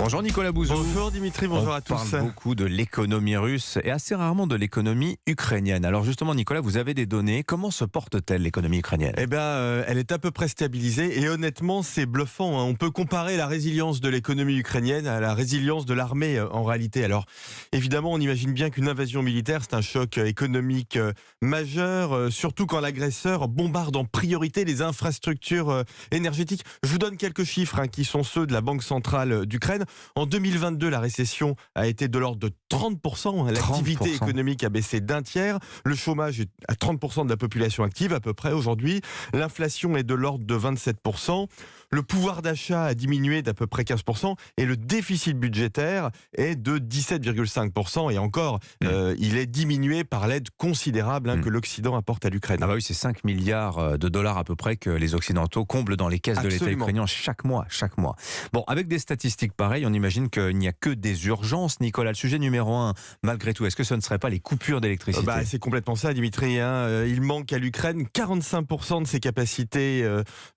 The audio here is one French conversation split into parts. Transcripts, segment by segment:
Bonjour Nicolas Bouzou. Bonjour Dimitri, bonjour à tous. On parle beaucoup de l'économie russe et assez rarement de l'économie ukrainienne. Alors justement Nicolas, vous avez des données. Comment se porte-t-elle l'économie ukrainienne ? Eh bien, elle est à peu près stabilisée et honnêtement, c'est bluffant. On peut comparer la résilience de l'économie ukrainienne à la résilience de l'armée en réalité. Alors, évidemment, on imagine bien qu'une invasion militaire, c'est un choc économique majeur, surtout quand l'agresseur bombarde en priorité les infrastructures énergétiques. Je vous donne quelques chiffres qui sont ceux de la Banque centrale d'Ukraine. En 2022, la récession a été de l'ordre de 30%. L'activité économique a baissé d'un tiers. Le chômage est à 30% de la population active à peu près aujourd'hui. L'inflation est de l'ordre de 27%. Le pouvoir d'achat a diminué d'à peu près 15%. Et le déficit budgétaire est de 17,5%. Et encore, il est diminué par l'aide considérable que l'Occident apporte à l'Ukraine. Ah bah oui, c'est 5 milliards de dollars à peu près que les Occidentaux comblent dans les caisses de l'État ukrainien chaque mois. Bon, avec des statistiques pareilles, on imagine qu'il n'y a que des urgences. Nicolas, le sujet numéro 1, malgré tout, est-ce que ce ne serait pas les coupures d'électricité ? C'est complètement ça, Dimitri. Il manque à l'Ukraine 45% de ses capacités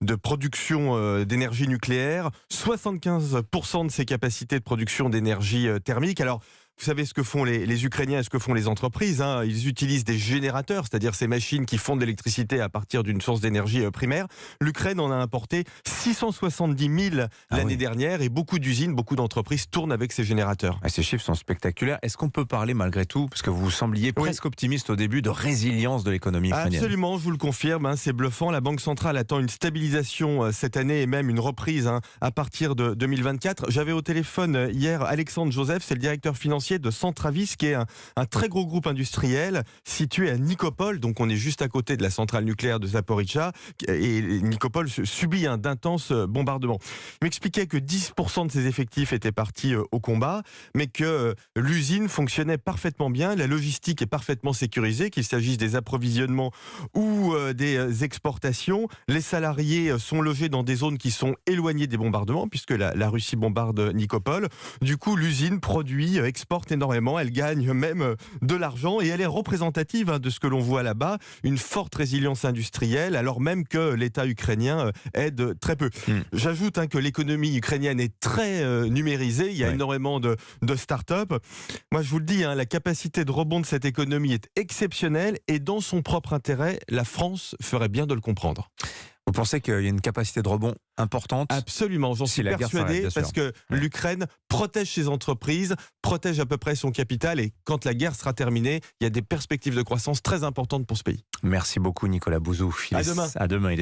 de production d'énergie nucléaire, 75% de ses capacités de production d'énergie thermique. Alors, vous savez ce que font les Ukrainiens et ce que font les entreprises. Ils utilisent des générateurs, c'est-à-dire ces machines qui font de l'électricité à partir d'une source d'énergie primaire. L'Ukraine en a importé 670 000 l'année dernière et beaucoup d'usines, beaucoup d'entreprises tournent avec ces générateurs. Ces chiffres sont spectaculaires. Est-ce qu'on peut parler malgré tout, parce que vous sembliez presque optimiste au début, de résilience de l'économie ukrainienne ? Absolument, je vous le confirme, c'est bluffant. La Banque centrale attend une stabilisation cette année et même une reprise à partir de 2024. J'avais au téléphone hier Alexandre Joseph, c'est le directeur financier de Centravis, qui est un très gros groupe industriel situé à Nikopol, donc on est juste à côté de la centrale nucléaire de Zaporijjia, et Nikopol subit d'intenses bombardements. Il m'expliquait que 10% de ses effectifs étaient partis au combat, mais que l'usine fonctionnait parfaitement bien, la logistique est parfaitement sécurisée, qu'il s'agisse des approvisionnements ou des exportations. Les salariés sont logés dans des zones qui sont éloignées des bombardements, puisque la Russie bombarde Nikopol. Du coup, l'usine produit, exporte énormément, elle gagne même de l'argent et elle est représentative de ce que l'on voit là-bas, une forte résilience industrielle, alors même que l'État ukrainien aide très peu. J'ajoute que l'économie ukrainienne est très numérisée, il y a énormément de start-up. Moi je vous le dis, la capacité de rebond de cette économie est exceptionnelle et dans son propre intérêt, la France ferait bien de le comprendre. Vous pensez qu'il y a une capacité de rebond importante ? Absolument, j'en suis persuadé, parce que l'Ukraine protège ses entreprises, protège à peu près son capital, et quand la guerre sera terminée, il y a des perspectives de croissance très importantes pour ce pays. Merci beaucoup Nicolas Bouzou. À demain. À demain, il est